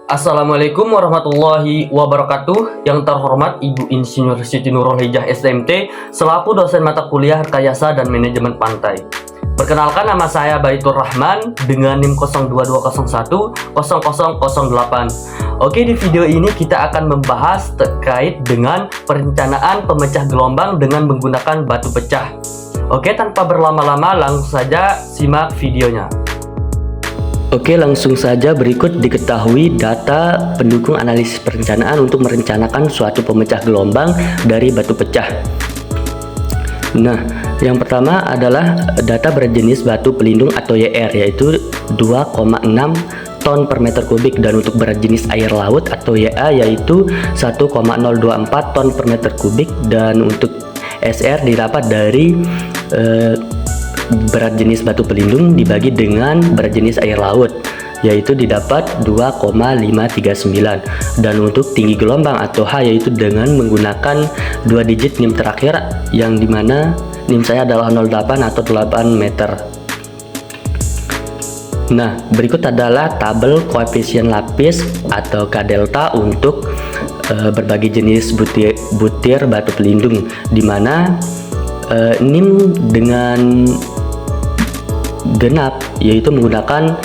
Assalamualaikum warahmatullahi wabarakatuh. Yang terhormat Ibu Insinyur Siti Nurul Hijah SMT selaku dosen mata kuliah Rekayasa dan Manajemen Pantai. Perkenalkan, nama saya Baitur Rahman dengan NIM 02201 0008. Oke, di video ini kita akan membahas terkait dengan perencanaan pemecah gelombang dengan menggunakan batu pecah. Oke, tanpa berlama-lama langsung saja simak videonya. Oke, langsung saja berikut diketahui data pendukung analisis perencanaan untuk merencanakan suatu pemecah gelombang dari batu pecah. Nah, yang pertama adalah data berjenis batu pelindung atau YR, yaitu 2,6 ton per meter kubik, dan untuk berat jenis air laut atau YA yaitu 1,024 ton per meter kubik, dan untuk SR didapat dari berat jenis batu pelindung dibagi dengan berat jenis air laut, yaitu didapat 2,539. Dan untuk tinggi gelombang atau H yaitu dengan menggunakan 2 digit NIM terakhir, yang dimana NIM saya adalah 08 atau 8 meter. Nah, berikut adalah tabel koefisien lapis atau K delta untuk berbagai jenis butir batu pelindung, dimana NIM dengan genap yaitu menggunakan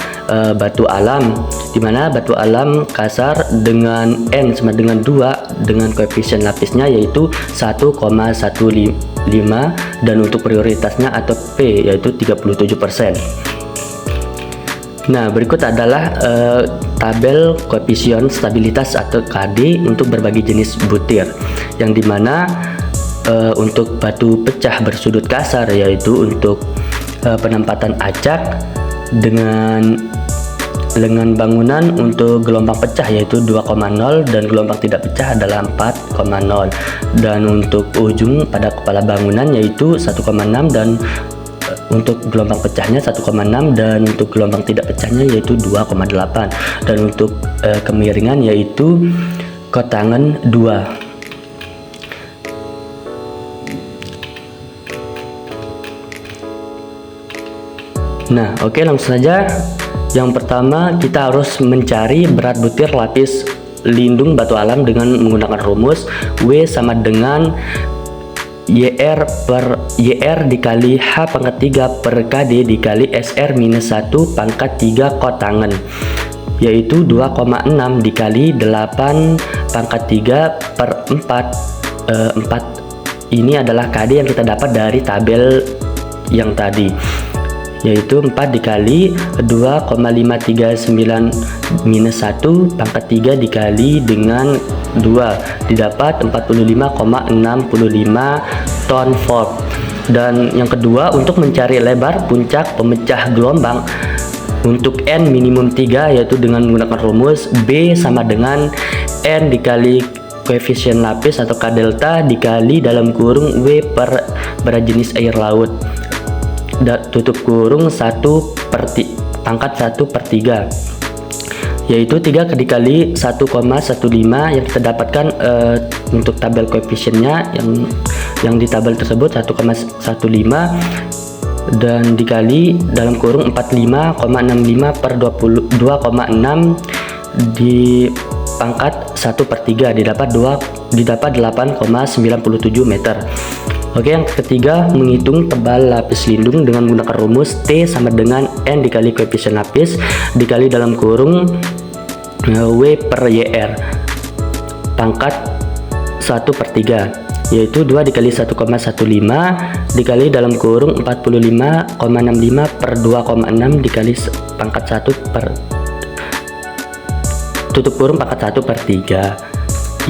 batu alam, dimana batu alam kasar dengan N sama dengan 2 dengan koefisien lapisnya yaitu 1,15, dan untuk prioritasnya atau P yaitu 37%. Nah, berikut adalah tabel koefisien stabilitas atau KD untuk berbagai jenis butir, yang dimana untuk batu pecah bersudut kasar yaitu untuk penempatan acak dengan lengan bangunan untuk gelombang pecah yaitu 2,0, dan gelombang tidak pecah adalah 4,0, dan untuk ujung pada kepala bangunan yaitu 1,6, dan untuk gelombang pecahnya 1,6, dan untuk gelombang tidak pecahnya yaitu 2,8, dan untuk kemiringan yaitu kotangan 2. Nah, oke, langsung saja. Yang pertama, kita harus mencari berat butir lapis lindung batu alam dengan menggunakan rumus W sama dengan YR dikali H pangkat 3 per KD dikali SR minus 1 pangkat 3 kotangan, yaitu 2,6 dikali 8 pangkat 3 per 4. 4 ini adalah KD yang kita dapat dari tabel yang tadi, yaitu 4 dikali 2,539 minus 1 pangkat 3 dikali dengan 2 didapat 45,65 ton volt. Dan yang kedua, untuk mencari lebar puncak pemecah gelombang untuk N minimum 3 yaitu dengan menggunakan rumus B sama dengan N dikali koefisien lapis atau K delta dikali dalam kurung W per berat jenis air laut, tutup kurung 1 pangkat 1 per 3, yaitu 3 dikali 1,15 yang kita dapatkan untuk tabel koefisiennya yang di tabel tersebut 1,15, dan dikali dalam kurung 45,65 per 2,6 di pangkat 1 per 3 didapat 8,97 meter. Oke, yang ketiga, menghitung tebal lapis lindung dengan menggunakan rumus T sama dengan N dikali koefisien lapis dikali dalam kurung W per YR pangkat 1 per 3, yaitu 2 dikali 1,15 dikali dalam kurung 45,65 per 2,6 dikali pangkat 1 per tutup kurung pangkat 1 per 3,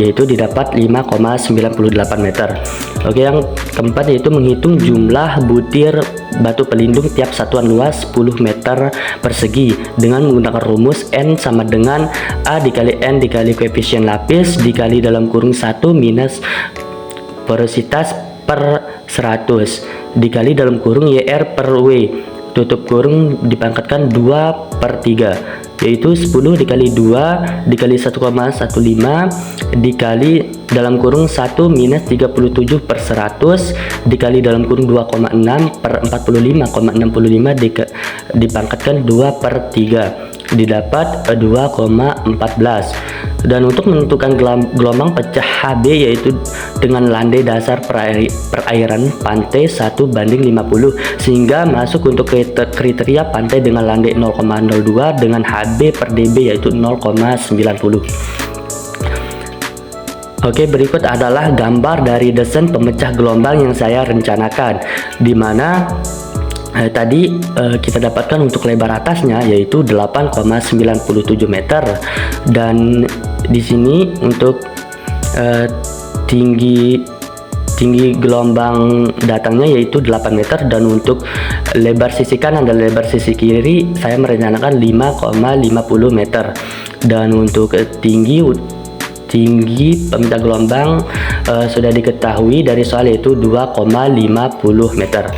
yaitu didapat 5,98 meter. Oke, yang keempat yaitu menghitung jumlah butir batu pelindung tiap satuan luas 10 meter persegi dengan menggunakan rumus N sama dengan A dikali N dikali koefisien lapis dikali dalam kurung 1 minus porositas per 100 dikali dalam kurung YR per W, tutup kurung dipangkatkan 2 per 3, yaitu 10 dikali 2 dikali 1,15 dikali dalam kurung 1 minus 37 per 100 dikali dalam kurung 2,6 per 45,65 dipangkatkan 2 per 3. didapat 2,14. Dan untuk menentukan gelombang pecah HB yaitu dengan landai dasar perairan pantai 1:50, sehingga masuk untuk kriteria pantai dengan landai 0,02 dengan HB per dB yaitu 0,90. Oke, berikut adalah gambar dari desain pemecah gelombang yang saya rencanakan, di mana tadi kita dapatkan untuk lebar atasnya yaitu 8,97 meter, dan di sini untuk tinggi gelombang datangnya yaitu 8 meter, dan untuk lebar sisi kanan dan lebar sisi kiri saya merencanakan 5,50 meter, dan untuk tinggi pemecah gelombang sudah diketahui dari soal yaitu 2,50 meter.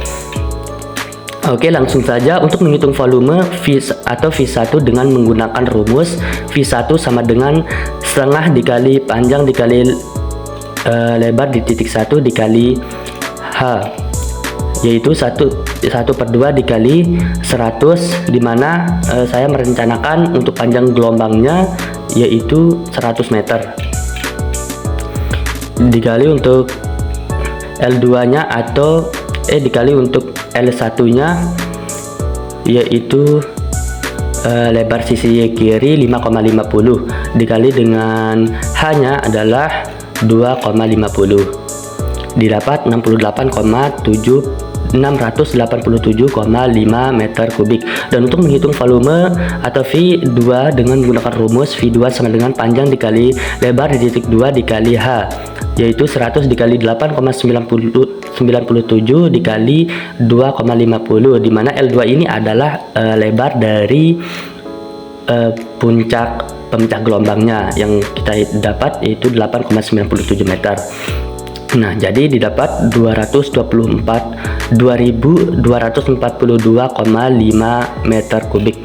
Oke, langsung saja untuk menghitung volume V atau V1 dengan menggunakan rumus V1 sama dengan setengah dikali panjang dikali lebar di titik 1 dikali H, yaitu 1/2 dikali 100, dimana saya merencanakan untuk panjang gelombangnya yaitu 100 meter, dikali untuk L2 nya atau dikali untuk L1 nya yaitu lebar sisi kiri 5,50 dikali dengan H nya adalah 2,50, didapat 687,5 meter kubik. Dan untuk menghitung volume atau V2 dengan menggunakan rumus V2 sama dengan panjang dikali lebar di titik 2 dikali H, yaitu 100 dikali 8,97 dikali 2,50, dimana L2 ini adalah lebar dari puncak pemecah gelombangnya yang kita dapat yaitu 8,97 meter. Nah, jadi didapat 242,5 meter kubik.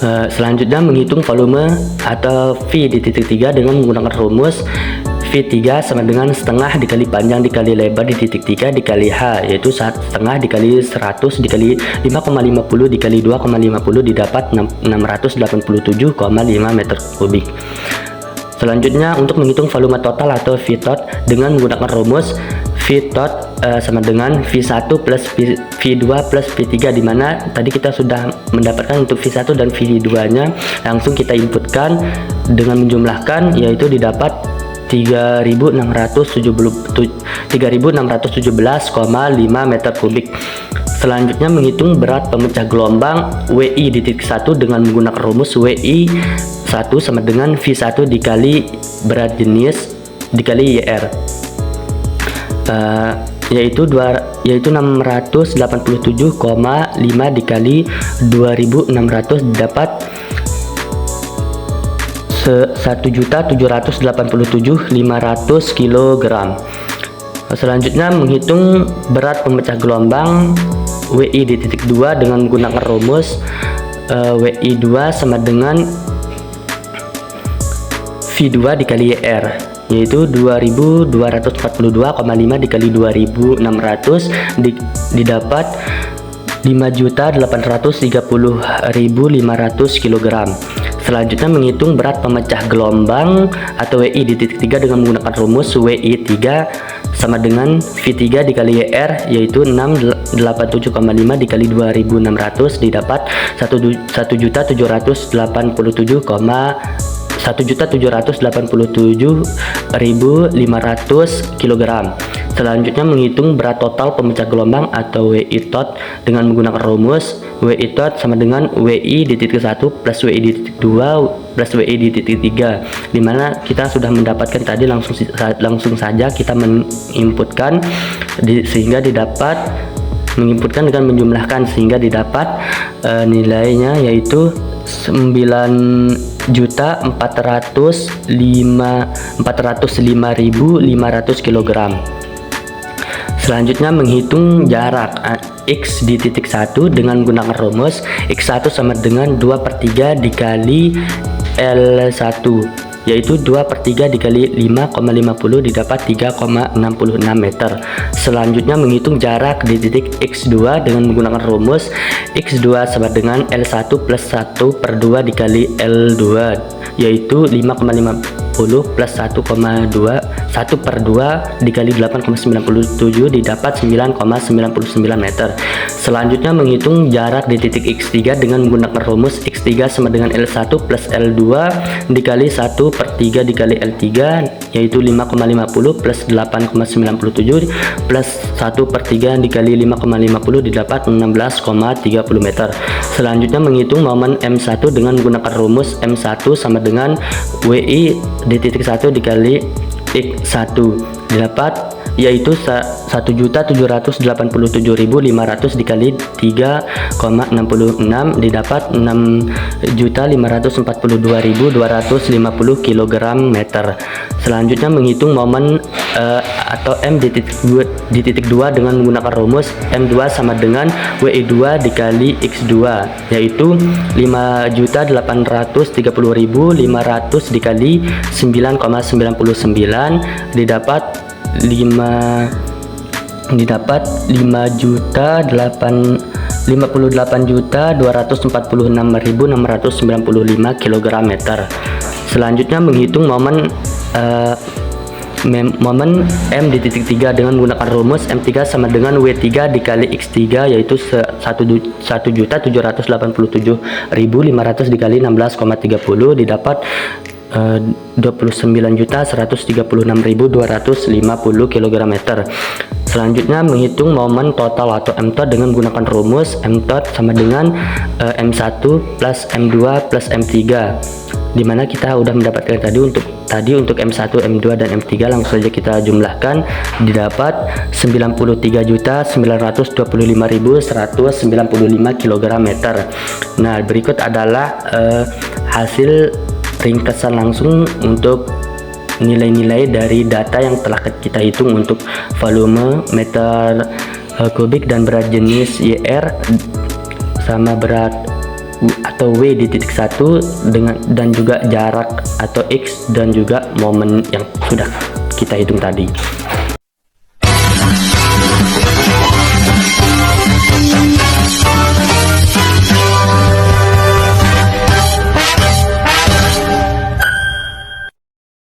Selanjutnya menghitung volume atau V di titik 3 dengan menggunakan rumus V3 sama dengan setengah dikali panjang dikali lebar di titik 3 dikali H, yaitu setengah dikali 100 dikali 5,50 dikali 2,50 didapat 687,5 meter kubik. Selanjutnya untuk menghitung volume total atau V-tot dengan menggunakan rumus V-tot sama dengan V1 plus V2 plus V3, dimana tadi kita sudah mendapatkan untuk V1 dan V2 nya langsung kita inputkan dengan menjumlahkan, yaitu didapat 3.617,5 meter kubik. Selanjutnya menghitung berat pemecah gelombang WI di titik 1 dengan menggunakan rumus WI 1 sama dengan V1 dikali berat jenis dikali YR, yaitu 687,5 dikali 2.600 dapat 1.787.500 kg. Selanjutnya menghitung berat pemecah gelombang WI di titik 2 dengan menggunakan rumus WI 2 sama dengan V2 dikali YR, yaitu 2.242,5 dikali 2.600 didapat 5.830.500 kg. Selanjutnya menghitung berat pemecah gelombang atau WI di titik 3 dengan menggunakan rumus WI 3 sama dengan V3 dikali YR, yaitu 687,5 dikali 2.600 didapat 1.787.500 kg. Selanjutnya menghitung berat total pemecah gelombang atau WI tot dengan menggunakan rumus WI tot sama dengan WI di titik 1 plus WI di titik 2 plus WI di titik 3, dimana kita sudah mendapatkan tadi langsung saja kita menginputkan sehingga didapat menginputkan dengan menjumlahkan sehingga didapat nilainya yaitu 9.405.500 kg. Selanjutnya menghitung jarak X di titik 1 dengan menggunakan rumus X1 sama dengan 2/3 dikali L1, yaitu 2/3 dikali 5,50 didapat 3,66 meter. Selanjutnya menghitung jarak di titik X2 dengan menggunakan rumus X2 sama dengan L1 plus 1/2 dikali L2, yaitu 5,50 plus 1/2 dikali 8,97 didapat 9,99 meter. Selanjutnya menghitung jarak di titik X3 dengan menggunakan rumus X3 sama dengan L1 plus L2 dikali 1/3 dikali L3, yaitu 5,50 plus 8,97 plus 1/3 dikali 5,50 didapat 16,30 meter. Selanjutnya menghitung momen M1 dengan menggunakan rumus M1 sama dengan WI di titik 1 dikali X1 didapat, yaitu 1.787.500 dikali 3,66 didapat 6.542.250 kg meter. Selanjutnya menghitung momen atau M di titik 2 dengan menggunakan rumus M2 sama dengan WI2 dikali X2, yaitu 5.830.500 dikali 9,99 didapat 58.246.695 kg meter. Selanjutnya menghitung momen M di titik 3 dengan menggunakan rumus M3 sama dengan W3 dikali X3, yaitu 1.787.500 dikali 16,30 didapat 29.136.250 kg meter. Selanjutnya menghitung momen total atau mtot dengan menggunakan rumus mtot sama dengan M1 plus M2 plus M3, dimana kita udah mendapatkan tadi untuk M1, M2 dan M3. Langsung saja kita jumlahkan, didapat 93.925.195 kg meter. Nah, berikut adalah hasil ringkasan langsung untuk nilai-nilai dari data yang telah kita hitung untuk volume meter kubik dan berat jenis YR sama berat atau W di titik 1 dan juga jarak atau X dan juga momen yang sudah kita hitung tadi.